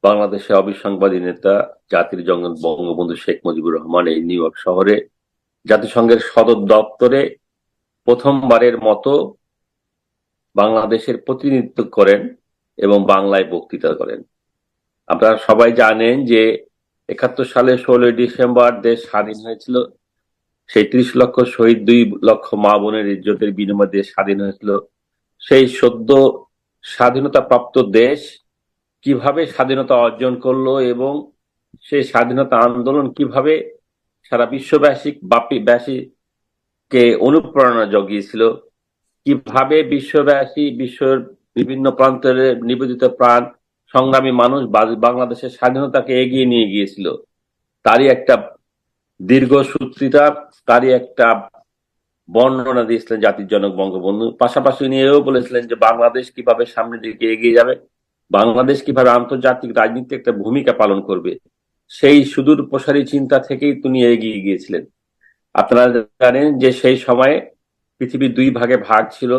বাংলাদেশের অবিসংবাদী নেতা জাতির জনক বঙ্গবন্ধু শেখ মুজিবুর রহমান এই নিউ ইয়র্ক শহরে জাতিসংঘের সদর দপ্তরে প্রথমবারের মতো বাংলাদেশের প্রতিনিধিত্ব করেন এবং বাংলায় বক্তৃতা করেন। আপনারা সবাই জানেন যে ৭১ সালে ১৬ই ডিসেম্বর দেশ স্বাধীন হয়েছিল। সেই ৩০ লক্ষ শহীদ, ২ লক্ষ মা বোনের ইজ্জতের বিনিময়ে দেশ স্বাধীন হয়েছিল। সেই সদ্য স্বাধীনতা প্রাপ্ত দেশ কিভাবে স্বাধীনতা অর্জন করলো এবং সেই স্বাধীনতা আন্দোলন কিভাবে সারা বিশ্ববাসীকে অনুপ্রেরণা জগিয়েছিল, কিভাবে বিশ্বের বিভিন্ন প্রান্তের নিবেদিত প্রাণ সংগ্রামী মানুষ বাংলাদেশের স্বাধীনতাকে এগিয়ে নিয়ে গিয়েছিল, তারই একটা দীর্ঘসূত্রিতা, তারই একটা বর্ণনা দিয়েছিলেন জাতির জনক বঙ্গবন্ধু। পাশাপাশি নিয়েও বলেছিলেন যে বাংলাদেশ কিভাবে সামনের দিকে এগিয়ে যাবে, বাংলাদেশ কিভাবে আন্তর্জাতিক রাজনীতিতে একটা ভূমিকা পালন করবে, সেই সুদূর প্রসারী চিন্তা থেকেই তিনি এগিয়ে গিয়েছিলেন। আপনারা জানেন যে সেই সময়ে পৃথিবীর ২ ভাগে ভাগ ছিল,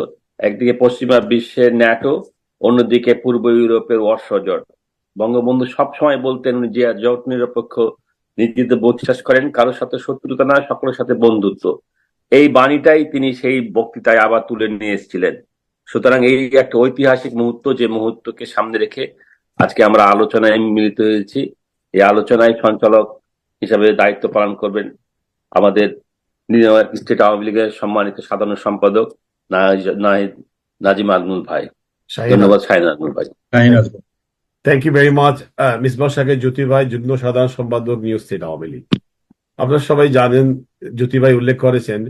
একদিকে পশ্চিমা বিশ্বের ন্যাটো, অন্যদিকে পূর্ব ইউরোপের ওয়ারশজট। বঙ্গবন্ধু সবসময় বলতেন যে জোট নিরপেক্ষ নীতিতে বিশ্বাস করেন, কারোর সাথে শত্রুতা নয়, সকলের সাথে বন্ধুত্ব। এই বাণীটাই তিনি সেই বক্তৃতায় আবার তুলে নিয়ে এসেছিলেন। সুতরাং এই একটা ঐতিহাসিক মুহূর্ত, যে মুহূর্তকে সামনে রেখে আজকে আমরা আলোচনায় মিলিত হয়েছি। এই আলোচনায় সঞ্চালক হিসাবে দায়িত্ব পালন করবেন আমাদের নিউ ইয়র্ক স্টেট আওয়ামী লীগের সম্মানিত সাধারণ সম্পাদক নাজিম আজমল ভাই। ধন্যবাদ শাহিন আজমল ভাই। Thank you very much Misbah Shaker Jyoti ভাই, যুগ্ম সাধারণ সম্পাদক নিউ স্টেট আওয়ামী লীগ। আপনারা সবাই জানেন, জ্যোতি ভাই উল্লেখ করেছেন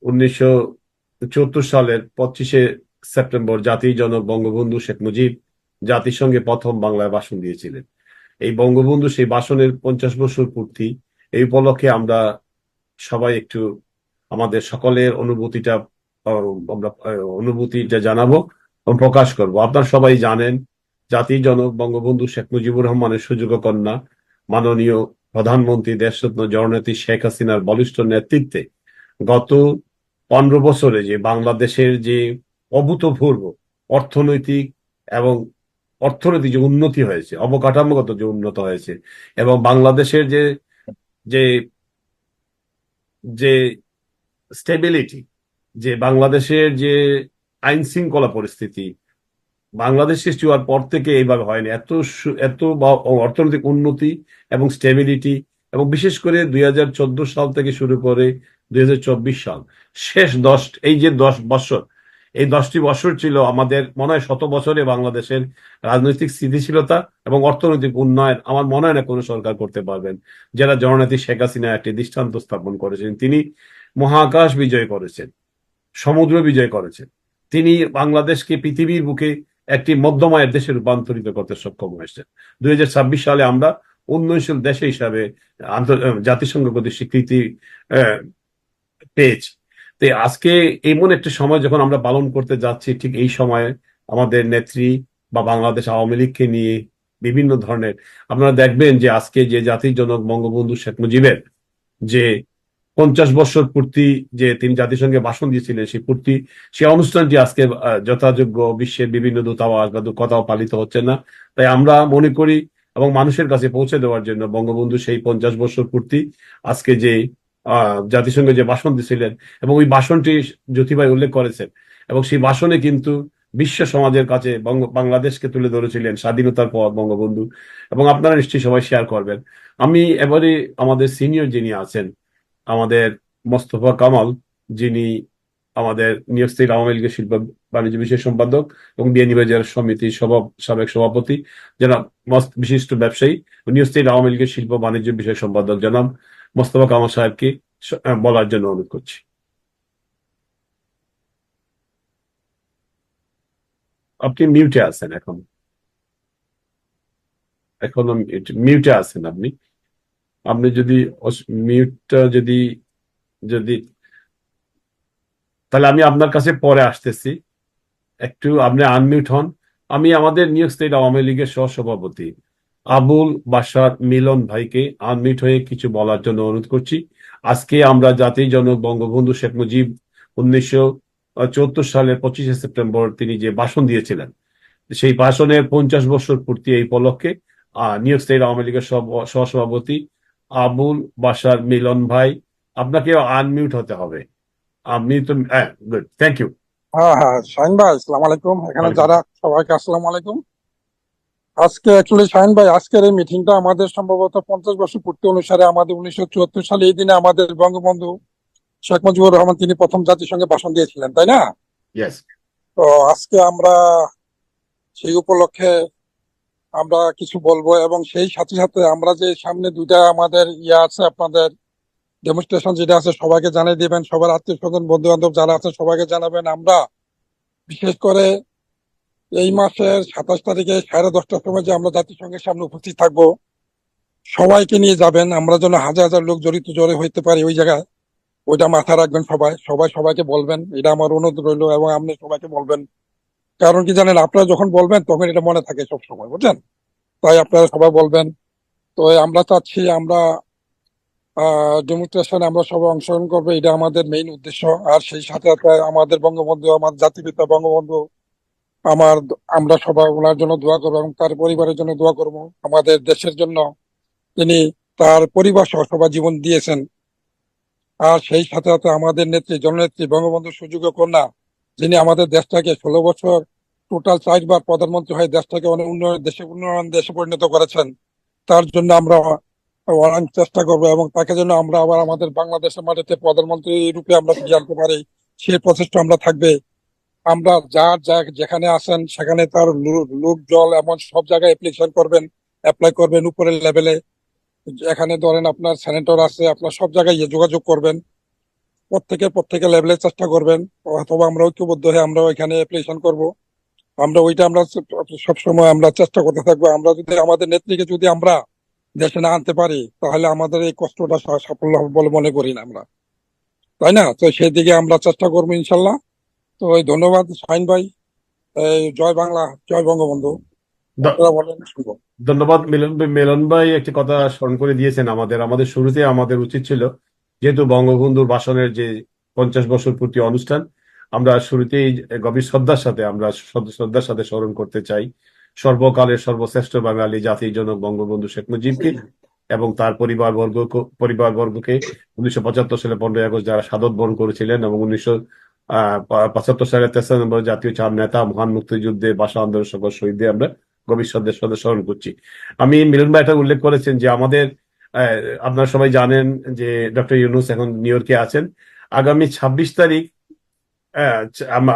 ১৯৭৪ সালের ২৫শে সেপ্টেম্বর জাতির জনক বঙ্গবন্ধু শেখ মুজিব জাতিসংঘে প্রথম বাংলায় ভাষণ দিয়েছিলেন। এই বঙ্গবন্ধু সেই ভাষণের ৫০ বছর পূর্তি, এই উপলক্ষে আমরা সবাই একটু আমাদের সকলের অনুভূতিটা জানাবো এবং প্রকাশ করব। আপনারা সবাই জানেন, জাতির জনক বঙ্গবন্ধু শেখ মুজিবুর রহমানের সুযোগ্য কন্যা মাননীয় প্রধানমন্ত্রী দেশরত্ন জননেত্রী শেখ হাসিনার বলিষ্ঠ নেতৃত্বে গত ১৫ বছরে যে বাংলাদেশের যে অভূতপূর্ব অর্থনৈতিক যে উন্নতি হয়েছে, অবকাঠামোগত যে উন্নত হয়েছে, এবং বাংলাদেশের যে যে স্টেবিলিটি, যে বাংলাদেশের যে আইন শৃঙ্খলা পরিস্থিতি, বাংলাদেশ সৃষ্টি হওয়ার পর থেকে এইভাবে হয়নি। এত অর্থনৈতিক উন্নতি এবং স্টেবিলিটি, এবং বিশেষ করে ২০১৪ সাল থেকে শুরু করে ২০২৪ সাল, শেষ এই যে ১০ বছর, এই ১০টি বছর ছিল আমাদের মনে হয় ১০০ বছরে বাংলাদেশের রাজনৈতিক স্থিতিশীলতা এবং অর্থনৈতিক উন্নয়ন আমার মনে হয় না কোনো সরকার করতে পারবেন, যারা জননেত্রী শেখ হাসিনা একটি দৃষ্টান্ত স্থাপন করেছেন। তিনি মহাকাশ বিজয় করেছেন, সমুদ্র বিজয় করেছেন, তিনি বাংলাদেশকে পৃথিবীর বুকে একটি মধ্যম আয়ের দেশে রূপান্তরিত করতে সক্ষম হয়েছে। ২০২৬ সালে আমরা উন্নয়নশীল দেশ হিসাবে জাতিসংঘ কর্তৃক স্বীকৃতি পেয়েছি। তো আজকে এমন একটা সময় যখন আমরা পালন করতে যাচ্ছি, ঠিক এই সময়ে আমাদের নেত্রী বা বাংলাদেশ আওয়ামী লীগকে নিয়ে বিভিন্ন ধরনের, আপনারা দেখবেন যে আজকে যে জাতির জনক বঙ্গবন্ধু শেখ মুজিবের যে ৫০ বছর পূর্তি, যে তিনি জাতিসংঘে ভাষণ দিয়েছিলেন, সেই অনুষ্ঠানটি আজকে যথাযোগ্য বিশ্বের বিভিন্ন দূতাবাস বা কোথাও পালিত হচ্ছে না। তাই আমরা মনে করি, এবং মানুষের কাছে পৌঁছে দেওয়ার জন্য বঙ্গবন্ধু সেই ৫০ বছর পূর্তি আজকে যে জাতিসংঘে যে ভাষণ দিয়েছিলেন, এবং ওই ভাষণটি জ্যোতি ভাই উল্লেখ করেছেন, এবং সেই ভাষণে কিন্তু বিশ্ব সমাজের কাছে বাংলাদেশকে তুলে ধরেছিলেন স্বাধীনতার পর বঙ্গবন্ধু, এবং আপনারা নিশ্চয়ই সবাই শেয়ার করবেন। আমি এবারে আমাদের সিনিয়র যিনি আছেন, আমাদের মোস্তফা কামাল, যিনি আমাদের নিউ ইয়র্ক স্টেট আওয়ামী লীগের শিল্প বাণিজ্য বিষয় সম্পাদক এবং বিয়ানীবাজার সমিতির সাবেক সভাপতি, যারা বিশিষ্ট ব্যবসায়ী, নিউ ইয়র্ক স্টেট আওয়ামী লীগের শিল্প বাণিজ্য বিষয় সম্পাদক জনাব মোস্তফা কামাল সাহেবকে বলার জন্য অনুরোধ করছি। আপনি মিউটে আছেন, এখনো মিউটে আছেন আপনি যদি মিউটটা যদি তাহলে আমি আপনার কাছে পরে আসতেছি, একটু আপনি আনমিউট হন। আমি আমাদের নিউ ইয়র্ক স্টেট আওয়ামী লীগের সহসভাপতি আবুল বাশার মিলন ভাইকে আনমিউট হয়ে কিছু বলার জন্য অনুরোধ করছি। আজকে আমরা জাতির জনক বঙ্গবন্ধু শেখ মুজিব ১৯৭৪ সালের ২৫শে সেপ্টেম্বর তিনি যে ভাষণ দিয়েছিলেন, সেই ভাষণের ৫০ বছর পূর্তি এই উপলক্ষে নিউ ইয়র্ক স্টেট আওয়ামী লীগের সহসভাপতি আবুল বাশার মিলন ভাই। আপনাকে আনমিউট হতে হবে। আপনি তো গুড, থ্যাংক ইউ। হ্যাঁ হ্যাঁ, শাহিন ভাই আসসালামু আলাইকুম। এখানে যারা সবাইকে আসসালামু আলাইকুম। আজকে অ্যাকচুয়ালি শাহিন ভাই, আজকের এই মিটিংটা আমাদের সম্ভবত 50 বছর পূর্তি অনুসারে আমাদের 1974 সালে এই দিনে আমাদের বঙ্গবন্ধু শেখ মুজিবুর রহমান তিনি প্রথম জাতিসংঘে ভাষণ দিয়েছিলেন, তাই না? ইয়েস। তো আজকে আমরা সেই উপলক্ষে আমরা কিছু বলবো, এবং সেই সাথে সাথে আমরা যে সামনে দুইটা আমাদের আছে, আপনাদের ডেমনস্ট্রেশন যেটা আছে সবাইকে জানিয়ে দিবেন, সবার আত্মীয় স্বজন বন্ধু বান্ধব যারা আছে সবাইকে জানাবেন। আমরা বিশেষ করে এই মাসের 27 তারিখে 10:30টার সময় যে আমরা জাতিসংঘের সামনে উপস্থিত থাকবো, সবাইকে নিয়ে যাবেন। আমরা যেন হাজার হাজার লোক জড়ো হইতে পারি ওই জায়গায়, ওইটা মাথায় রাখবেন। সবাই সবাই সবাইকে বলবেন, এটা আমার অনুরোধ রইলো। এবং আপনি সবাইকে বলবেন, কারণ কি জানেন, আপনারা যখন বলবেন তখন এটা মনে থাকে সব সময়, বুঝছেন? তাই আপনারা সবাই বলবেন। তো আমরা চাচ্ছি আমরা ডেমনস্ট্রেশনে আমরা সবাই অংশগ্রহণ করবো, এটা আমাদের মেইন উদ্দেশ্য। আর সেই সাথে সাথে আমাদের বঙ্গবন্ধু, আমার জাতিপিতা বঙ্গবন্ধু, আমরা সবাই ওনার জন্য দোয়া করবো এবং তার পরিবারের জন্য দোয়া করব। আমাদের দেশের জন্য তিনি তার পরিবার সহ সবাই জীবন দিয়েছেন। আর সেই সাথে সাথে আমাদের নেত্রী, জননেত্রী বঙ্গবন্ধু সুযোগ্য কন্যা, যিনি আমাদের দেশটাকে 16 বছর টোটাল 4বার প্রধানমন্ত্রী হয়ে দেশটাকে অনেক উন্নয়ন দেশে পরিণত করেছেন। তার জন্য আমরা অনেক চেষ্টা করবো এবং তাকে যেন আমরা আবার আমাদের বাংলাদেশের মাটিতে প্রধানমন্ত্রী রূপে আমরা ফিরিয়ে আনতে পারি, সেই প্রচেষ্টা আমরা থাকবে। আমরা যেখানে আছেন সেখানে তার লোক জল এমন সব জায়গায় অ্যাপ্লাই করবেন উপরের লেভেলে। এখানে ধরেন আপনার সেনেটর আছে, আপনার সব জায়গায় যোগাযোগ করবেন, প্রত্যেকে লেভেলে চেষ্টা করবেন। অথবা আমরা ঐক্যবদ্ধ হয়ে আমরা ওইখানে অ্যাপ্লিকেশন করব। আমরা সবসময় আমরা চেষ্টা করতে থাকবো। আমরা যদি আমাদের নেত্রীকে যদি আমরা দেশে না আনতে পারি, তাহলে আমাদের এই কষ্টটা সাফল্য হবে বলে মনে করি না আমরা, তাই না? তো সেই দিকে আমরা চেষ্টা করবো ইনশাল্লাহ। তো এই ধন্যবাদ শাহিন ভাই। জয় বাংলা, জয় বঙ্গবন্ধু। আপনারা বলেন, শুনবো। ধন্যবাদ মিলন ভাই একটি কথা স্মরণ করে দিয়েছেন। আমাদের শুরুতে আমাদের উচিত ছিল, যেহেতু বঙ্গবন্ধুর ভাষণের যে 50 বছর পূর্তি অনুষ্ঠান, আমরা শুরুতেই গভীর শ্রদ্ধার সাথে স্মরণ করতে চাই সর্বকালের সর্বশ্রেষ্ঠ বাঙালি জাতির জনক বঙ্গবন্ধু শেখ মুজিবকে এবং তার পরিবারবর্গকে 1975 সালে 15ই আগস্ট যারা শাহাদত বরণ করেছিলেন, এবং 1975 সালে 3রা নম্বর জাতীয় চার নেতা, মহান মুক্তিযুদ্ধে, ভাষা আন্দোলন সকল শহীদদের আমরা গভীর শ্রদ্ধার সাথে স্মরণ করছি। আমি মিলন ভাই এটা উল্লেখ করেছেন যে আমাদের আপনারা সবাই জানেন যে ডক্টর ইউনূস এখন নিউ ইয়র্কে আছেন। আগামী 26 তারিখ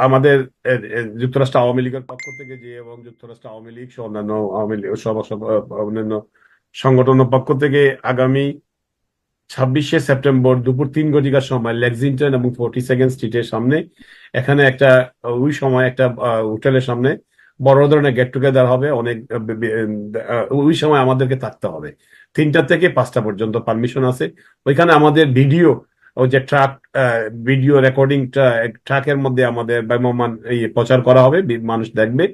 আমাদের যুক্তরাষ্ট্র আওয়ামী লীগের পক্ষ থেকে এবং যুক্তরাষ্ট্র আওয়ামী লীগ সহ অন্যান্য আওয়ামী লীগ অন্যান্য সংগঠনের পক্ষ থেকে আগামী 26শে সেপ্টেম্বর দুপুর 3 ঘটিকার সময় লেক্সিংটন এবং 42nd স্ট্রিটের সামনে, এখানে ওই সময় একটা হোটেলের সামনে বড় ধরনের গেট টুগেদার হবে। ওই সময় আমাদেরকে থাকতে হবে। 3টা থেকে 5টা পর্যন্ত পারমিশন আছে। ওইখানে আমাদের ওই যে ভিডিও রেকর্ডিংটা ট্রাকের মধ্যে আমাদের ভ্রাম্যমাণ প্রচার করা হবে, মানুষ দেখবে,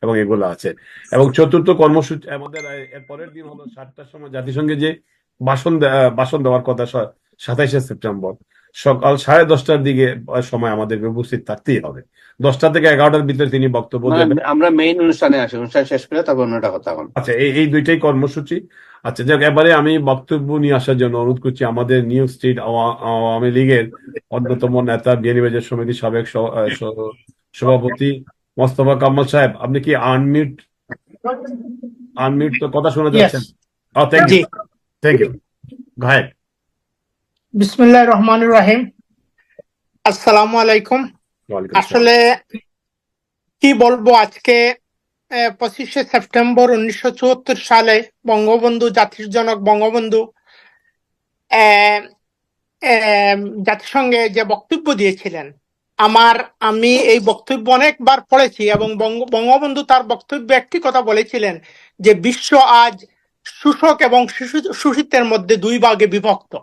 এবং এগুলো আছে। এবং চতুর্থ কর্মসূচি আমাদের এর পরের দিন হলো 7টার সময় জাতিসংঘে যে ভাষণ দেওয়ার কথা, 27শে সেপ্টেম্বর সকাল 10:30টার দিকে সময় আমাদেরকে উপস্থিত থাকতেই হবে। 10টা থেকে 11টার ভিতরে তিনি বক্তব্য দেবেন। আমরা মেইন অনুষ্ঠানে আসি, অনুষ্ঠান শেষ করে তারপর অন্যটা কথা বলবো। আচ্ছা, এই দুইটাই কর্মসূচি। আচ্ছা, যাক, এবারে আমি বক্তব্য নিয়ে আসার জন্য অনুরোধ করছি আমাদের নিউ ইয়র্ক স্টেট আওয়ামী লীগের অন্যতম নেতা, বিয়ানীবাজার সমিতির সাবেক সভাপতি মোস্তফা কামাল সাহেব। আপনি কি আনমিউট তো কথা শোনা যাচ্ছেন? Thank you. ঘায়েক। বিসমিল্লাহির রহমানির রহিম। আসসালামু আলাইকুম। আসলে কি বলবো, আজকে 25শে সেপ্টেম্বর 1974 সালে বঙ্গবন্ধু, জাতির জনক বঙ্গবন্ধু জাতিসংঘে যে বক্তব্য দিয়েছিলেন, আমি এই বক্তব্য অনেকবার পড়েছি এবং বঙ্গবন্ধু তার বক্তব্যে একটি কথা বলেছিলেন যে বিশ্ব আজ শোষক এবং শোষিতের মধ্যে দুই ভাগে বিভক্ত।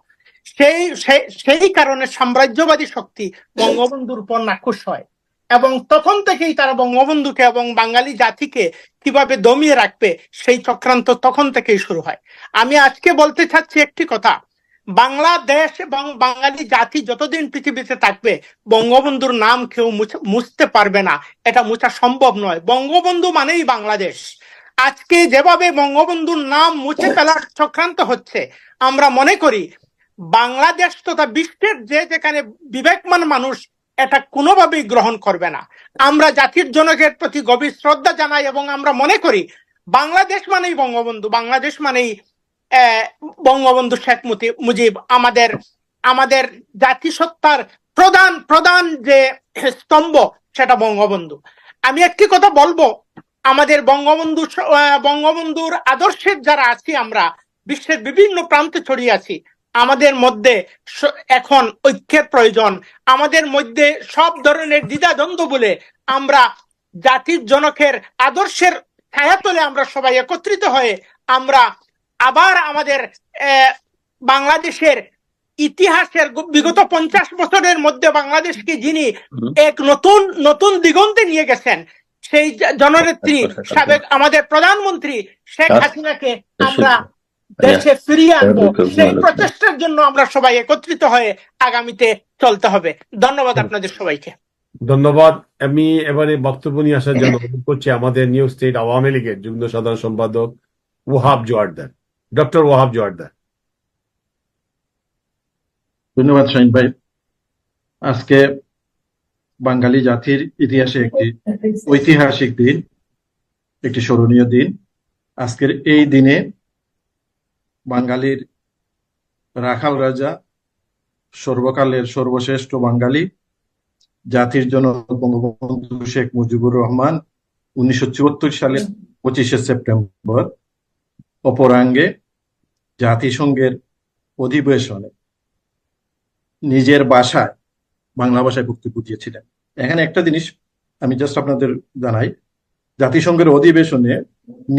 সেই কারণে সাম্রাজ্যবাদী শক্তি বঙ্গবন্ধুর উপর নাখুশ হয় এবং তখন থেকেই তারা বঙ্গবন্ধুকে এবং বাঙালি জাতিকে কিভাবে দমিয়ে রাখবে সেই চক্রান্ত তখন থেকেই শুরু হয়। আমি আজকে বলতে চাচ্ছি একটি কথা, বাংলাদেশ এবং বাঙালি জাতি যতদিন পৃথিবীতে থাকবে বঙ্গবন্ধুর নাম কেউ মুছতে পারবে না, এটা মুছা সম্ভব নয়। বঙ্গবন্ধু মানেই বাংলাদেশ। আজকে যেভাবে বঙ্গবন্ধুর নাম মুছে ফেলার চক্রান্ত হচ্ছে, আমরা মনে করি বাংলাদেশ তথা বিশ্বের যেখানে বিবেকমান মানুষ এটা কোনোভাবেই গ্রহণ করবে না। আমরা জাতির জনকের প্রতি গভীর শ্রদ্ধা জানাই এবং আমরা মনে করি বাংলাদেশ মানেই বঙ্গবন্ধু, বাংলাদেশ মানেই বঙ্গবন্ধু শেখ মুজিব আমাদের জাতিসত্তার প্রধান যে স্তম্ভ সেটা বঙ্গবন্ধু। আমি একটি কথা বলবো, আমাদের বঙ্গবন্ধুর আদর্শের যারা আছি, আমরা বিশ্বের বিভিন্ন প্রান্তে ছড়িয়ে আছি, আমাদের মধ্যে এখন ঐক্যের প্রয়োজন। আমাদের মধ্যে সব ধরনের দ্বিধাদ্বন্দ্ব বলে আমরা জাতির জনকের আদর্শের ছায়াতলে আমরা সবাই একত্রিত হয়ে আমরা আবার আমাদের বাংলাদেশের ইতিহাসের বিগত 50 বছরের মধ্যে বাংলাদেশকে যিনি এক নতুন দিগন্তে নিয়ে গেছেন, সেই জননেত্রী সাবেক আমাদের প্রধানমন্ত্রী শেখ হাসিনাকে আমরা দেশে ফিরিয়ে আনবো, সেই প্রচেষ্টার জন্য আমরা সবাই একত্রিত হয়ে আগামীতে চলতে হবে। ধন্যবাদ আপনাদের সবাইকে। ধন্যবাদ। আমি এবারে বক্তব্য নিয়ে আসার জন্য অনুরোধ করছি আমাদের নিউ স্টেট আওয়ামী লীগের যুগ্ম সাধারণ সম্পাদক ওয়াহাব জোয়ারদার, ডক্টর ওয়াহাব জোয়ারদার। ধন্যবাদ শাহিন ভাই। আজকে বাঙালি জাতির ইতিহাসে একটি ঐতিহাসিক দিন, একটি স্মরণীয় দিন। আজকের এই দিনে বাঙালির রাখাল রাজা, সর্বকালের সর্বশ্রেষ্ঠ বাঙালি, জাতির জনক বঙ্গবন্ধু শেখ মুজিবুর রহমান 1974 সালের 25শে সেপ্টেম্বর অপরাঙ্গে জাতিসংঘের অধিবেশনে নিজের ভাষায়, বাংলা ভাষায় বক্তব্য দিয়েছিলেন। এখানে একটা জিনিস আমি জাস্ট আপনাদের জানাই, জাতিসংঘের অধিবেশনে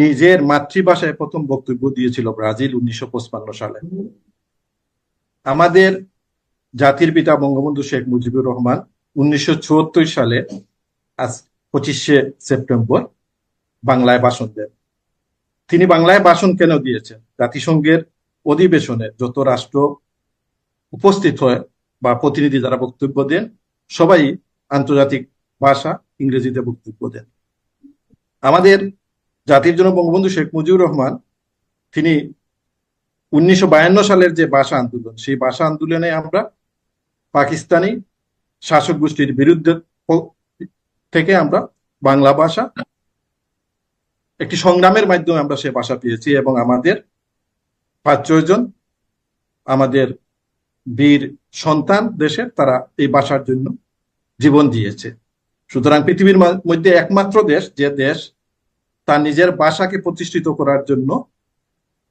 নিজের মাতৃভাষায় প্রথম বক্তব্য দিয়েছিল ব্রাজিল 1955 সালে। আমাদের জাতির পিতা বঙ্গবন্ধু শেখ মুজিবুর রহমান 1974 সালে 25শে সেপ্টেম্বর বাংলায় ভাষণ দেন। তিনি বাংলায় ভাষণ কেন দিয়েছেন? জাতিসংঘের অধিবেশনে যত রাষ্ট্র উপস্থিত হয় বা প্রতিনিধি যারা বক্তব্য দেন, সবাই আন্তর্জাতিক ভাষা ইংরেজিতে বক্তব্য দেন। আমাদের জাতির জনক বঙ্গবন্ধু শেখ মুজিবুর রহমান তিনি 1952 সালের যে ভাষা আন্দোলন, সেই ভাষা আন্দোলনে আমরা পাকিস্তানি শাসক গোষ্ঠীর বিরুদ্ধে থেকে আমরা বাংলা ভাষা একটি সংগ্রামের মাধ্যমে আমরা সে ভাষা পেয়েছি এবং আমাদের 5-6 জন আমাদের বীর সন্তান দেশের, তারা এই ভাষার জন্য জীবন দিয়েছে। সুতরাং পৃথিবীর মধ্যে একমাত্র দেশ যে দেশ তার নিজের ভাষাকে প্রতিষ্ঠিত করার জন্য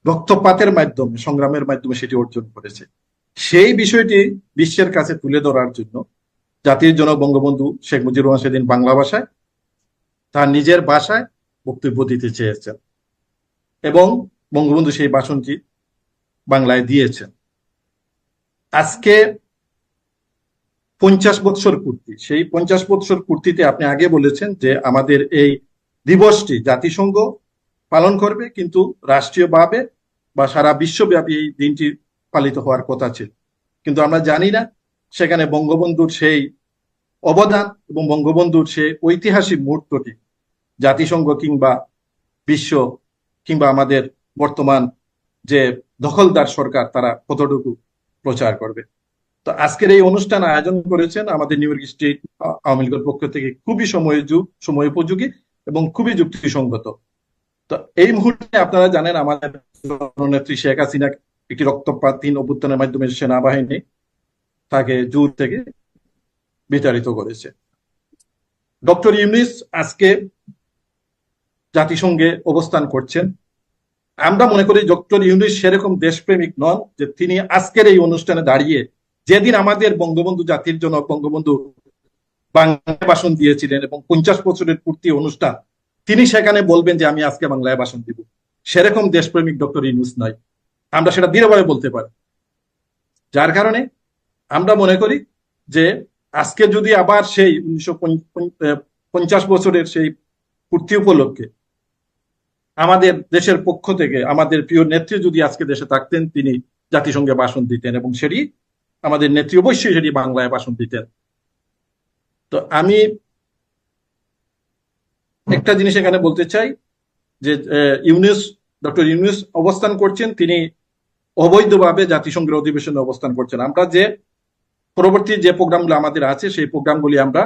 রক্তপাতের মাধ্যমে, সংগ্রামের মাধ্যমে সেটি অর্জন করেছে। সেই বিষয়টি বিশ্বের কাছে তুলে ধরার জন্য জাতির জনক বঙ্গবন্ধু শেখ মুজিবুর রহমান সেদিন বাংলা ভাষায়, তার নিজের ভাষায় বক্তব্য দিতে চেয়েছেন এবং বঙ্গবন্ধু সেই ভাষণটি বাংলায় দিয়েছেন। আজকে 50 বৎসর পূর্তি, সেই 50 বৎসর পূর্তিতে আপনি আগে বলেছেন যে আমাদের এই দিবসটি জাতিসংঘ পালন করবে, কিন্তু রাষ্ট্রীয়ভাবে বা সারা বিশ্বব্যাপী এই দিনটি পালিত হওয়ার কথা ছিল। কিন্তু আমরা জানি না সেখানে বঙ্গবন্ধুর সেই অবদান এবং বঙ্গবন্ধুর সেই ঐতিহাসিক মুহূর্তটি জাতিসংঘ কিংবা বিশ্ব কিংবা আমাদের বর্তমান যে দখলদার সরকার তারা কতটুকু প্রচার করবে। তো আজকের এই অনুষ্ঠান আয়োজন করেছেন আমাদের নিউ ইয়র্ক স্টেট আওয়ামী লীগের পক্ষ থেকে, খুবই সময়োপযোগী এবং খুবই যুক্তিসঙ্গত। তো এই মুহূর্তে আপনারা জানেন আমাদের নেত্রী শেখ হাসিনা একটি রক্তপাতহীন অভ্যুত্থানের মাধ্যমে সেনাবাহিনী তাকে জুর থেকে বিতাড়িত করেছে। ডক্টর ইউনূস আজকে জাতিসংঘে অবস্থান করছেন। আমরা মনে করি ডক্টর ইউনূস সেরকম দেশপ্রেমিক নন যে তিনি আজকের এই অনুষ্ঠানে দাঁড়িয়ে, যেদিন আমাদের বঙ্গবন্ধু জাতির জনক বঙ্গবন্ধু বাংলায় ভাষণ দিয়েছিলেন এবং 50 বছরের পূর্তি অনুষ্ঠান, তিনি সেখানে বলবেন যে আমি আজকে বাংলায় ভাষণ দিব। সেরকম দেশপ্রেমিক ডক্টর ইউনূস নয়, আমরা সেটা দৃঢ়ভাবে বলতে পারি। যার কারণে আমরা মনে করি যে আজকে যদি আবার সেই 1950 বছরের সেই পূর্তি উপলক্ষে আমাদের দেশের পক্ষ থেকে আমাদের প্রিয় নেত্রী যদি আজকে দেশে থাকতেন, তিনি জাতিসংঘে ভাষণ দিতেন এবং সেটি আমাদের নেত্রী অবশ্যই সেটি বাংলায় ভাষণ দিতেন। তো আমি একটা জিনিস এখানে বলতে চাই যে ডক্টর ইউনূস অবস্থান করছেন, তিনি অবৈধভাবে জাতিসংঘের অধিবেশনে অবস্থান করছেন। আমরা যে পরবর্তী যে প্রোগ্রামগুলো আমাদের আছে সেই প্রোগ্রামগুলি আমরা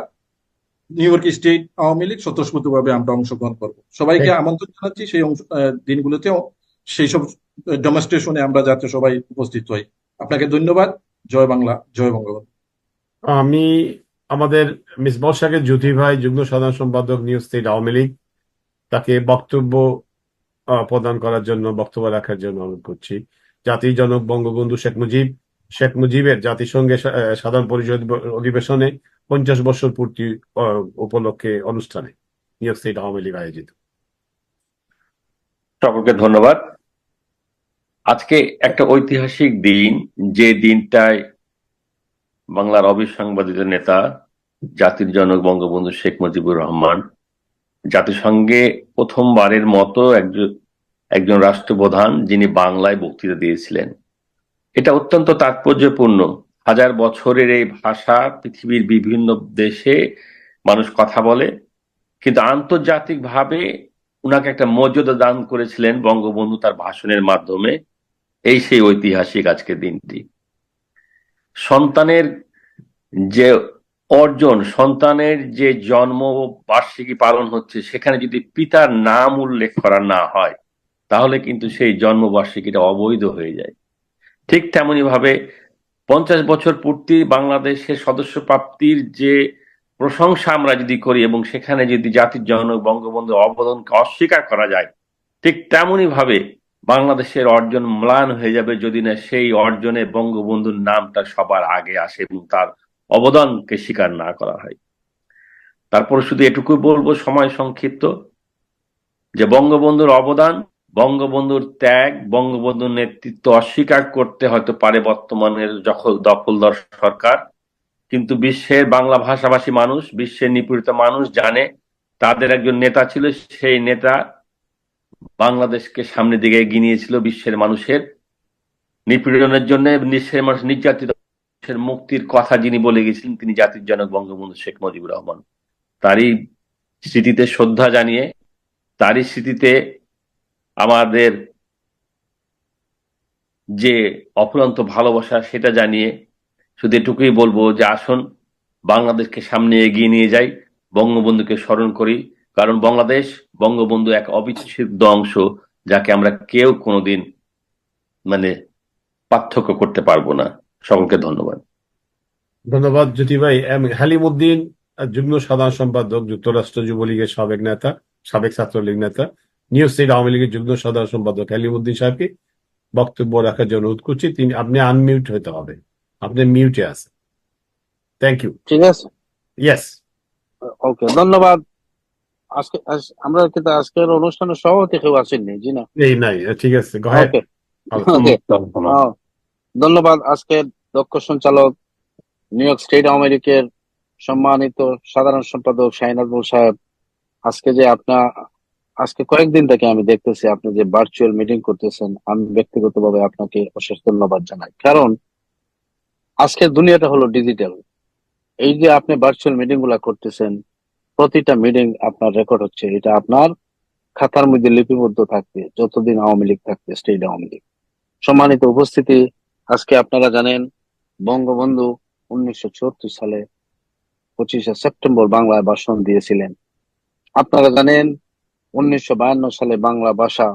new York state Awami League স্বতঃস্ফূর্তভাবে আমরা অংশগ্রহণ করব। সবাইকে আমন্ত্রণ জানাচ্ছি সেই দিনগুলোতে সেই সব ডেমনস্ট্রেশনে আমরা যাতে সবাই উপস্থিত হই। আপনাকে ধন্যবাদ। জয় বাংলা, জয় বঙ্গবন্ধু। আমি আমাদের মিসবাহ সাহেব জ্যোতি ভাই, যুগ্ম সাধারণ সম্পাদক নিউ স্টেট আওয়ামী লীগ, তাকে বক্তব্য প্রদান করার জন্য, বক্তব্য রাখার জন্য অনুরোধ করছি। জাতির জনক বঙ্গবন্ধু শেখ মুজিবের জাতিসংঘের সাধারণ পরিষদ অধিবেশনে 50 বছর পূর্তি উপলক্ষে অনুষ্ঠানে নিউ স্টেট আওয়ামী লীগ আয়োজিত। সকলকে ধন্যবাদ। আজকে একটা ঐতিহাসিক দিন, যে দিনটায় বাংলার অবিসংবাদিত নেতা জাতির জনক বঙ্গবন্ধু শেখ মুজিবুর রহমান জাতিসংঘে প্রথমবারের মতো একজন রাষ্ট্রপ্রধান যিনি বাংলায় বক্তৃতা দিয়েছিলেন। এটা অত্যন্ত তাৎপর্যপূর্ণ। হাজার বছরের এই ভাষা পৃথিবীর বিভিন্ন দেশে মানুষ কথা বলে, কিন্তু আন্তর্জাতিকভাবে উনাকে একটা মর্যাদা দান করেছিলেন বঙ্গবন্ধু তার ভাষণের মাধ্যমে। এই সেই ঐতিহাসিক আজকের দিনটি। সন্তানের যে অর্জন, সন্তানের যে জন্ম বার্ষিকী পালন হচ্ছে, সেখানে যদি পিতার নাম উল্লেখ করা না হয় তাহলে কিন্তু সেই জন্মবার্ষিকীটা অবৈধ হয়ে যায়। ঠিক তেমনি ভাবে 50 বছর পূর্তি বাংলাদেশের সদস্য প্রাপ্তির যে প্রশংসা আমরা যদি করি এবং সেখানে যদি জাতির জনক বঙ্গবন্ধুর অবদানকে অস্বীকার করা যায়, ঠিক তেমনি ভাবে বাংলাদেশের অর্জন ম্লান হয়ে যাবে যদি না সেই অর্জনে বঙ্গবন্ধুর নামটা সবার আগে আসে এবং তার অবদানকে স্বীকার না করা হয়। তারপর শুধু এটুকু বলবো, সময় সংক্ষিপ্ত, যে বঙ্গবন্ধুর অবদান, বঙ্গবন্ধুর ত্যাগ, বঙ্গবন্ধুর নেতৃত্ব অস্বীকার করতে হয়তো পারে বর্তমানের দখলদার সরকার, কিন্তু বিশ্বের বাংলা ভাষাভাষী মানুষ, বিশ্বের নিপীড়িত মানুষ জানে তাদের একজন নেতা ছিল। সেই নেতা বাংলাদেশকে সামনের দিকে এগিয়ে নিয়েছিল বিশ্বের মানুষের নিপীড়নের জন্য, বিশ্বের মানুষ নির্যাতিত মুক্তির কথা যিনি বলে গেছিলেন তিনি জাতির জনক বঙ্গবন্ধু শেখ মুজিবুর রহমান। তারই স্মৃতিতে শ্রদ্ধা জানিয়ে, তারই স্মৃতিতে আমাদের যে অফুরন্ত ভালোবাসা সেটা জানিয়ে শুধু এটুকুই বলবো যে আসুন বাংলাদেশকে সামনে এগিয়ে নিয়ে যাই, বঙ্গবন্ধুকে স্মরণ করি, কারণ বাংলাদেশ বঙ্গবন্ধু এক অবিচ্ছেদ্য অংশ, যাকে আমরা কেউ কোনোদিন পার্থক্য করতে পারবো না। সকলকে ধন্যবাদ। ধন্যবাদ জ্যোতি ভাই। হালিমউদ্দিন, যুগ্ম সাধারণ সম্পাদক, যুক্তরাষ্ট্র যুবলীগের সাবেক নেতা, সাবেক ছাত্রলীগ নেতা, নিউ স্টেট আওয়ামী লীগের যুগ্ম সাধারণ সম্পাদক হালিমউদ্দিন সাহেবকে বক্তব্য রাখার জন্য অনুরোধ করছি। আপনি আনমিউট হতে হবে, আপনি মিউটে আছেন। Thank you. ঠিক আছে, ইয়েস, ওকে, ধন্যবাদ। আমরা কিন্তু আজকের অনুষ্ঠানের সভাপতি কেউ আসেননি, জি না? এই নাই, ঠিক আছে, go ahead. ওকে, ধন্যবাদ। আজকের দক্ষ সঞ্চালক, নিউ ইয়র্ক স্টেট আওয়ামী লীগের সম্মানিত সাধারণ সম্পাদক শাহিন আজমল সাহেব, আজকে কয়েকদিন থেকে আমি দেখতেছি আপনি যে ভার্চুয়াল মিটিং করতেছেন, আমি ব্যক্তিগতভাবে আপনাকে অশেষ ধন্যবাদ জানাই। কারণ আজকের দুনিয়াটা হলো ডিজিটাল। এই যে আপনি ভার্চুয়াল মিটিং গুলা করতেছেন, প্রতিটা মিটিং আপনার রেকর্ড হচ্ছে, এটা আপনার খাতার মধ্যে লিপিবদ্ধ থাকবে যতদিন আওয়ামী লীগ থাকবে, স্টেট আওয়ামী লীগ। সম্মানিত উপস্থিতি, আজকে আপনারা জানেন বঙ্গবন্ধু 1974 সালে 25শে সেপ্টেম্বর বাংলায় ভাষণ দিয়েছিলেন। আপনারা জানেন 1952 সালে বাংলা ভাষা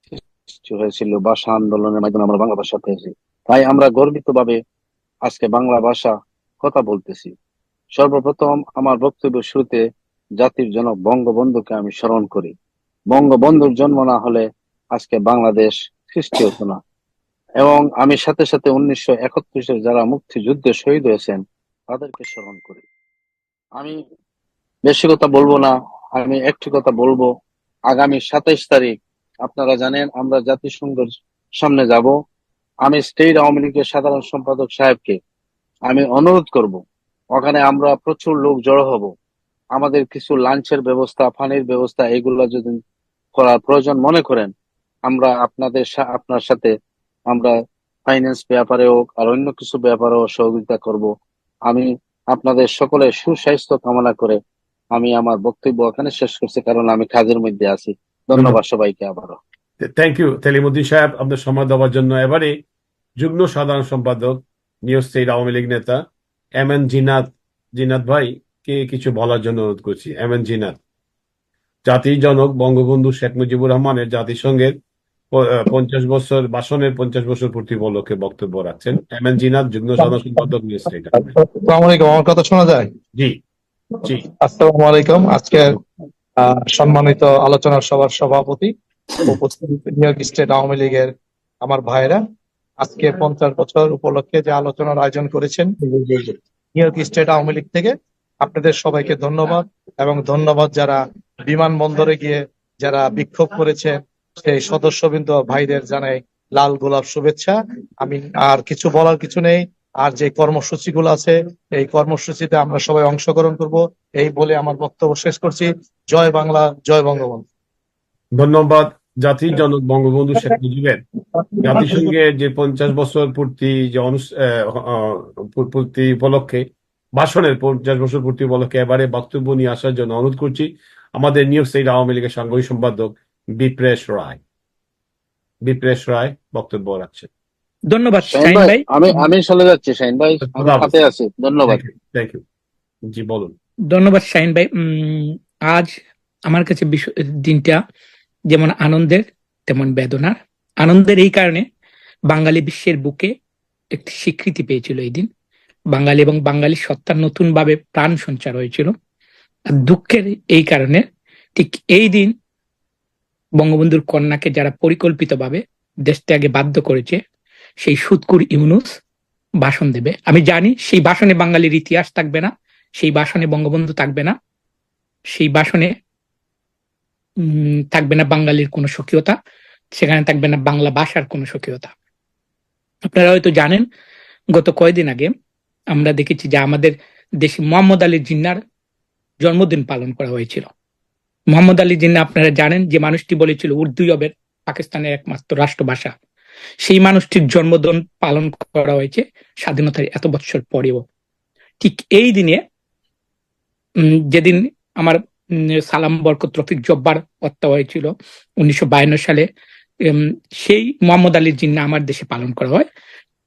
সৃষ্টি হয়েছিল, ভাষা আন্দোলনের মাধ্যমে আমরা বাংলা ভাষা পেয়েছি। তাই আমরা গর্বিত ভাবে আজকে বাংলা ভাষা কথা বলতেছি। সর্বপ্রথম আমার বক্তব্যের শুরুতে জাতির জনক বঙ্গবন্ধুকে আমি স্মরণ করি। বঙ্গবন্ধুর জন্ম না হলে আজকে বাংলাদেশ সৃষ্টি হতো না। এবং আমি সাথে সাথে 1971 যারা মুক্তিযুদ্ধে শহীদ হয়েছেন তাদেরকে স্মরণ করি। আমি বেশি কথা বলবো না, আমি একটি কথা বলবো। আগামী 27 তারিখ আপনারা জানেন আমরা জাতিসংঘের সামনে যাব। আমি স্টেট আওয়ামী লীগের সাধারণ সম্পাদক সাহেবকে আমি অনুরোধ করব, ওখানে আমরা প্রচুর লোক জড়ো হব। আমাদের কিছু লাঞ্চের ব্যবস্থা, পানির ব্যবস্থা, এগুলো যদি করার প্রয়োজন মনে করেন, আমরা আপনার সাথে আমরা ফাইন্যান্স ব্যাপারে হোক আর অন্য কিছু ব্যাপারেও সহযোগিতা করব। আমি আপনাদের সকলের সুস্বাস্থ্য কামনা করে আমি আমার বক্তব্য এখানে শেষ করছি, কারণ আমি কাজের মধ্যে আছি। ধন্যবাদ সবাইকে আবারও। থ্যাংক ইউ সেলিমউদ্দিন সাহেব আপনার সময় দেওয়ার জন্য। এবারে যুগ্ম সাধারণ সম্পাদক নিউ স্টেট আওয়ামী লীগ নেতা এম এন জিনাত, জিনাত ভাই কে কিছু বলার জন্য অনুরোধ করছি। এম এন জিনাত, জাতির জনক বঙ্গবন্ধু শেখ মুজিবুর রহমানের জাতিসংঘের 50 বছর ভাষণের 50 বছর পূর্তি উপলক্ষে বক্তব্য রাখছেন। এম এন জিনাত, যুগ্ম সাধারণ সম্পাদক নিউ স্টেট। আসসালামু আলাইকুম, আমার কথা শোনা যায়? জি জি। আসসালামু আলাইকুম। আজকে সম্মানিত আলোচনা সভার সভাপতি, উপস্থিত নিউ ইয়র্ক স্টেট আওয়ামী লীগের আমার ভাইরা, আজকে 50 বছর উপলক্ষে যে আলোচনার আয়োজন করেছেন new York state Awami League থেকে, আপনাদের সবাইকে ধন্যবাদ। এবং ধন্যবাদ যারা বিমানবন্দরে গিয়ে যারা বিক্ষোভ করেছে সেই সদস্যবৃন্দ ভাইদের জানাই লাল গোলাপ শুভেচ্ছা। আমি আর কিছু বলার কিছু নেই। আর যে কর্মসূচিগুলো আছে এই কর্মসূচিতে আমরা সবাই অংশগ্রহণ করব, এই বলে আমার বক্তব্য শেষ করছি। জয় বাংলা, জয় বঙ্গবন্ধু। ধন্যবাদ। জাতির জনক বঙ্গবন্ধু শেখ মুজিবের জাতিসংঘের যে 50 বছর পূর্তি যে পূর্তি উপলক্ষে ভাষণের 50 বছর পূর্তি উপলক্ষে এবারে বক্তব্য নিয়ে আসার জন্য অনুরোধ করছি আমাদের নিউ স্টেট আওয়ামী লীগের সাংগঠনিক সম্পাদক বিপ্রেশ রায়। বিপ্রেশ রায় বক্তব্য রাখছেন। ধন্যবাদ শাহিন শাহিন ভাই, ভাই। আমি চলে যাচ্ছি। শাহিন ভাই, আমি সাথে আছি। ধন্যবাদ। Thank you. জি বলুন। ধন্যবাদ শাহিন ভাই। আজ আমার কাছে দিনটা যেমন আনন্দের তেমন বেদনার। আনন্দের এই কারণে বাঙালি বিশ্বের বুকে একটি স্বীকৃতি পেয়েছিল এই দিন। বাঙালি এবং বাঙালি সত্তার নতুন ভাবে প্রাণ সঞ্চার হয়েছিল। আর দুঃখের এই কারণে ঠিক এই দিন বঙ্গবন্ধুর কন্যাকে যারা পরিকল্পিতভাবে দেশ ত্যাগে বাধ্য করেছে সেই সুৎকুর ইউনূস ভাষণ দেবে। আমি জানি সেই ভাষণে বাঙালির ইতিহাস থাকবে না, সেই ভাষণে বঙ্গবন্ধু থাকবে না, সেই ভাষণে থাকবে না বাঙালির কোনো স্বকীয়তা, সেখানে থাকবে না বাংলা ভাষার কোনো স্বকীয়তা। আপনারা হয়তো জানেন গত কয়েকদিন আগে আমরা দেখেছি যে আমাদের দেশে মোহাম্মদ আলী জিন্নার জন্মদিন পালন করা হয়েছিল। মোহাম্মদ আলী জিন্না আপনারা জানেন যে মানুষটি বলেছিল উর্দুই হবে পাকিস্তানের একমাত্র রাষ্ট্রভাষা। সেই মানুষটির জন্মদিন পালন করা হয়েছে স্বাধীনতার এত বছর পরেও। ঠিক এই দিনে যেদিন আমার সালাম বরকত রফিক জব্বার হত্যা হয়েছিল 1952 সালে, সেই মোহাম্মদ আলী জিন্না আমার দেশে পালন করা হয়।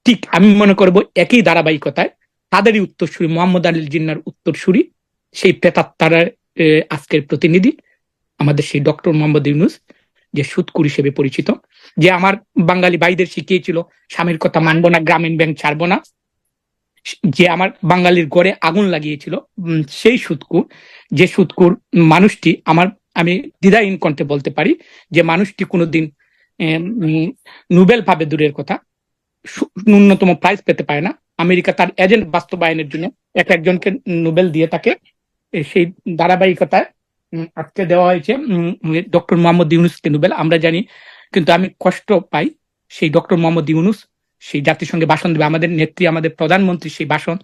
ঠিক আমি মনে করব একই ধারাবাহিকতায় তাদেরই উত্তরসূরি, মোহাম্মদ আলী জিন্নার উত্তরসূরি সেই প্রেতাত্মার আজকের প্রতিনিধি আমাদের সেই ডক্টর মোহাম্মদ ইউনূস, যে সুৎকুর হিসেবে পরিচিত, যে আমার বাঙালি ভাইদের শিখিয়েছিল স্বামীর কথা মানবো না, গ্রামীণ ব্যাংক ছাড়বো না, যে আমার বাঙালির ঘরে আগুন লাগিয়েছিল, সেই সুৎকুর, যে সুৎকুর মানুষটি আমি দ্বিধাহীন কণ্ঠে বলতে পারি যে মানুষটি কোনোদিন নোবেল পাবে দূরের কথা, ন্যূনতম প্রাইজ পেতে পারে না। আমেরিকা তার এজেন্ট বাস্তবায়নের জন্য একজনকে নোবেল দিয়ে থাকে। সেই ধারাবাহিকতায় আজকে দেওয়া হয়েছে ডক্টর মোহাম্মদ ইউনূসকে নোবেল, আমরা জানি। কিন্তু আমি কষ্ট পাই সেই ডক্টর মোহাম্মদ ইউনূস সেই জাতিসংঘে ভাষণ দেবে, আমাদের নেত্রী, আমাদের প্রধানমন্ত্রী সেই ভাষণ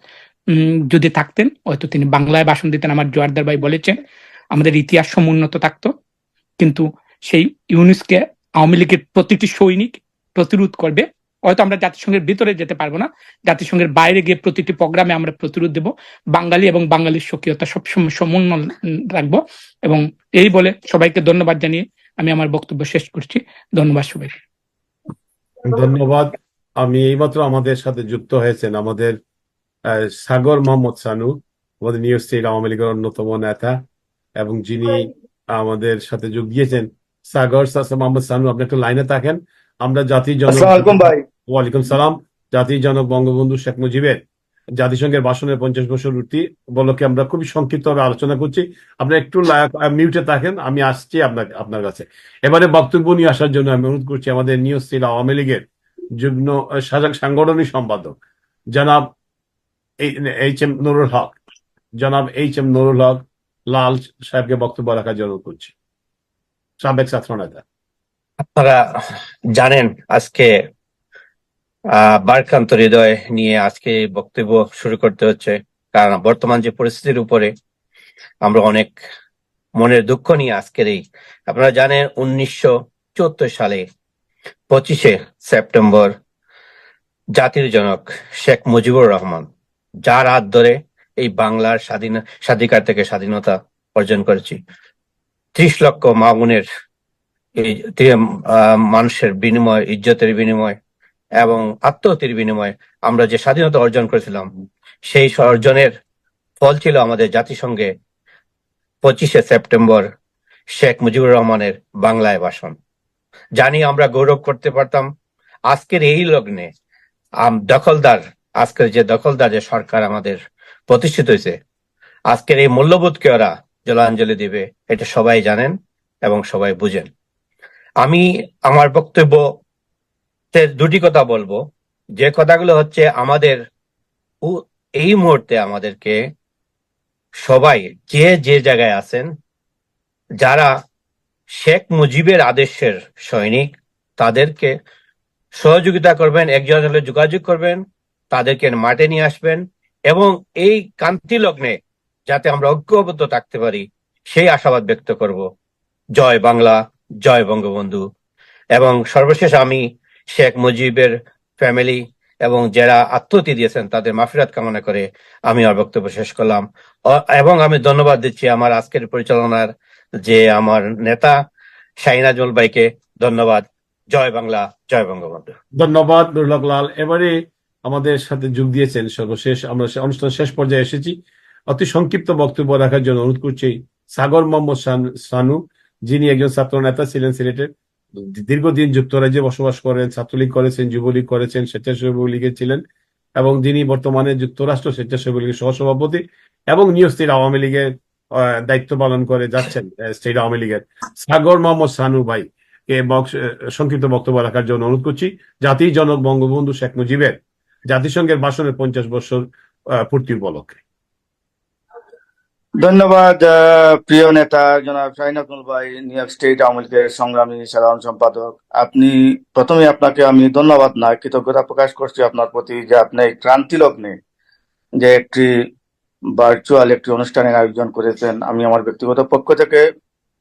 যদি থাকতেন হয়তো তিনি বাংলায় ভাষণ দিতেন। আমার জোয়ারদার ভাই বলেছেন আমাদের ইতিহাস সমুন্নত থাকতো। কিন্তু সেই ইউনূসকে আওয়ামী লীগের প্রতিটি সৈনিক প্রতিরোধ করবে। হয়তো আমরা জাতিসংঘের ভিতরে যেতে পারবো না, জাতিসংঘের বাইরে গিয়ে প্রতিটি প্রোগ্রামে আমরা প্রতিরোধ দেব। বাঙালি এবং বাঙালির স্বকীয়তা সবসময় সমন্বয় রাখবো। এবং এই বলে সবাইকে ধন্যবাদ জানিয়ে আমি আমার বক্তব্য শেষ করছি। ধন্যবাদ সবাইকে। ধন্যবাদ। আমি এইমাত্র আমাদের সাথে যুক্ত হয়েছেন আমাদের সাগর মোহাম্মদ সানু, আমাদের নিউ স্টেট আওয়ামী লীগের অন্যতম নেতা, এবং যিনি আমাদের সাথে যোগ দিয়েছেন। সাগর মোহাম্মদ সানু, আপনি একটু লাইনে থাকেন। আমরা জাতির জনক, ওয়ালাইকুম সালাম, জাতির জনক বঙ্গবন্ধু শেখ মুজিবের জাতিসংঘের ভাষণের 50 বছর পূর্তি উপলক্ষে আমরা খুবই সংক্ষিপ্তভাবে আলোচনা করছি। আপনারা একটু মিউটে থাকেন, আমি আসছি আপনার কাছে। এবারে বক্তব্য নিয়ে আসার জন্য আমি অনুরোধ করছি আমাদের নিউ স্টেট আওয়ামী লীগের যুগ্ম সাংগঠনিক সম্পাদক জনাব এইচ এম নুরুল হক, জনাব এইচ এম নুরুল হক লাল সাহেবকে বক্তব্য রাখার জন্য করছি, সাবেক ছাত্র নেতা। আপনারা জানেন আজকে বারক্রান্ত হৃদয় নিয়ে আজকে বক্তব্য শুরু করতে হচ্ছে, কারণ বর্তমান যে পরিস্থিতির উপরে আমরা অনেক মনের দুঃখ নিয়ে আজকের এই, আপনারা জানেন 1974 সালে 25শে সেপ্টেম্বর জাতির জনক শেখ মুজিবুর রহমান, যার হাত ধরে এই বাংলার স্বাধিকার থেকে স্বাধীনতা অর্জন করেছি, 30 লক্ষ মা বোনের এই মানুষের বিনিময়, ইজ্জতের বিনিময় এবং আত্মহত্যের বিনিময় আমরা যে স্বাধীনতা অর্জন করেছিলাম, সেই অর্জনের ফল ছিল আমাদের জাতিসংঘে 25শে সেপ্টেম্বর শেখ মুজিবুর রহমানের বাংলায় ভাষণ। জানি আমরা গৌরব করতে পারতাম আজকের এই লগ্নে আজকের যে দখলদার যে সরকার আমাদের প্রতিষ্ঠিত হয়েছে, আজকের এই মূল্যবোধকে ওরা জলাঞ্জলি দিবে, এটা সবাই জানেন এবং সবাই বুঝেন। আমি আমার বক্তব্য দুটি কথা বলবো, যে কথাগুলো হচ্ছে আমাদের এই মুহূর্তে আমাদেরকে সবাই যে যে জায়গায় আছেন, যারা শেখ মুজিবের আদেশের সৈনিক, তাদেরকে সহযোগিতা করবেন, একজন হলে যোগাযোগ করবেন, তাদেরকে মাঠে নিয়ে আসবেন এবং এই ক্রান্তি লগ্নে যাতে আমরা ঐক্যবদ্ধ থাকতে পারি সেই আশাবাদ ব্যক্ত করব। জয় বাংলা, জয় বঙ্গবন্ধু। এবং সর্বশেষ আমি শেখ মুজিবের ফ্যামিলি এবং যারা আত্মহত্যা দিয়েছেন তাদের মাফিরাত কামনা করে আমি আমার বক্তব্য শেষ করলাম। এবং আমি ধন্যবাদ দিচ্ছি আমার আজকের পরিচালনার যে আমার নেতা শাহিন আজমল ভাইকে। ধন্যবাদ। জয় বাংলা, জয় বঙ্গবন্ধু। ধন্যবাদ নুরুল লাল। এবারে আমাদের সাথে যোগ দিয়েছেন সর্বশেষ, আমরা অনুষ্ঠান শেষ পর্যায়ে এসেছি। অতি সংক্ষিপ্ত বক্তব্য রাখার জন্য অনুরোধ করছি সাগর মোহাম্মদ সানু, যিনি একজন ছাত্র নেতা ছিলেন সিলেটের, দীর্ঘদিন যুক্তরাজ্যে বসবাস করেন, ছাত্রলীগ করেছেন, যুবলীগ করেছেন, স্বেচ্ছাসেবক লীগের ছিলেন এবং যিনি বর্তমানে যুক্তরাষ্ট্র স্বেচ্ছাসেবক লীগের সহসভাপতি এবং নিউ স্টেট আওয়ামী লীগের দায়িত্ব পালন করে যাচ্ছেন স্টেট আওয়ামী লীগের। সাগর মোহাম্মদ সানু ভাই কে সংক্ষিপ্ত বক্তব্য রাখার জন্য অনুরোধ করছি জাতির জনক বঙ্গবন্ধু শেখ মুজিবের জাতিসংঘের ভাষণের 50 বছর পূর্তি উপলক্ষে। ধন্যবাদ প্রিয় নেতা জনাব শাহিন আজমল ভাই, নিউ ইয়র্ক স্টেট আওয়ামী লীগের সংগ্রামী সাধারণ সম্পাদক। আপনি প্রথমে আপনাকে আমি ধন্যবাদ না কৃতজ্ঞতা প্রকাশ করছি আপনার প্রতি যে আপনি এই ক্রান্তি লগ্নে যে একটি ভার্চুয়াল একটি অনুষ্ঠানের আয়োজন করেছেন। আমি আমার ব্যক্তিগত পক্ষ থেকে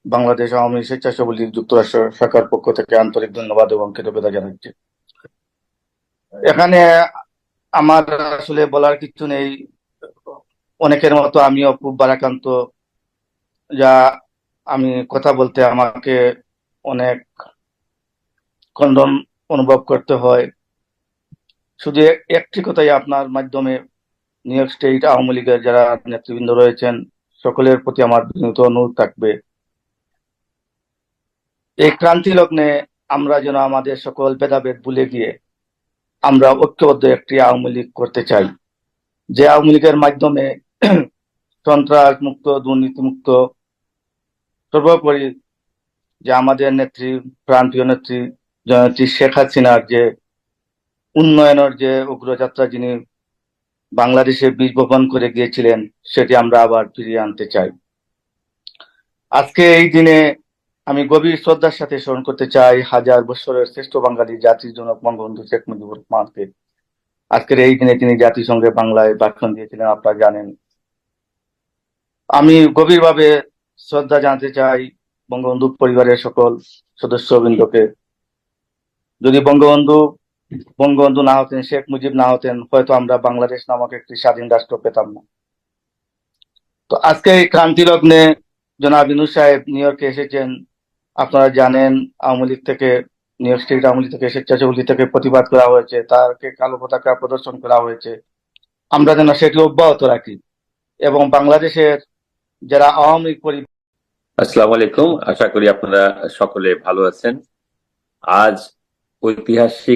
বাংলাদেশ আওয়ামী স্বেচ্ছাসেবক লীগ যুক্তরাষ্ট্র শাখার পক্ষ থেকে আন্তরিক ধন্যবাদ এবং কৃতজ্ঞতা জানাচ্ছি। এখানে আমার আসলে বলার কিছু নেই, অনেকের মতো আমিও খুব ভারাক্রান্ত, যা আমি কথা বলতে আমাকে অনেক খণ্ডন অনুভব করতে হয়। শুধু একটি কথাই আপনার মাধ্যমে নিউ ইয়র্ক স্টেট আওয়ামী লীগের যারা নেতৃবৃন্দ রয়েছেন সকলের প্রতি আমার বিনীত অনুরোধ থাকবে, এই ক্রান্তি লগ্নে আমরা যেন আমাদের সকল ভেদাভেদ ভুলে গিয়ে আমরা ঐক্যবদ্ধ একটি আওয়ামী লীগ করতে চাই, যে আওয়ামী লীগের মাধ্যমে সন্ত্রাস মুক্ত, দুর্নীতি মুক্ত, সর্বোপরি যে আমাদের নেত্রী, প্রাণপ্রিয় নেত্রী জননেত্রী শেখ হাসিনার যে উন্নয়নের যে অগ্রযাত্রা যিনি বাংলাদেশে বীজ বপন করে গিয়েছিলেন, সেটি আমরা আবার ফিরিয়ে আনতে চাই। আজকে এই দিনে আমি গভীর শ্রদ্ধার সাথে স্মরণ করতে চাই হাজার বছরের শ্রেষ্ঠ বাঙালি জাতির জনক বঙ্গবন্ধু শেখ মুজিবুর রহমানকে। আজকের এই দিনে তিনি জাতিসংঘে বাংলায় ভাষণ দিয়েছিলেন, আপনারা জানেন। আমি গভীরভাবে শ্রদ্ধা জানাতে চাই বঙ্গবন্ধু পরিবারের সকল সদস্যবৃন্দকে। যদি বঙ্গবন্ধু না হতেন, শেখ মুজিব না হতেন, হয়তো আমরা বাংলাদেশ নামক একটি স্বাধীন রাষ্ট্র পেতাম না। তো আজকে এই ক্রান্তি লগ্নে জনাব ইউনূস সাহেব নিউ ইয়র্কে এসেছেন। আপনারা জানেন আওয়ামী লীগ থেকে, new York state Awami League থেকে, স্বেচ্ছাসেবক লীগ থেকে প্রতিবাদ করা হয়েছে, তাকে কালো পতাকা প্রদর্শন করা হয়েছে। আমরা যেন সেটি অব্যাহত রাখি এবং বাংলাদেশের যারা আওয়ামী লীগ পরিবার। আসসালামু আলাইকুম, আশা করি আপনারা সকলে ভালো আছেন। আজ ঐতিহাসিক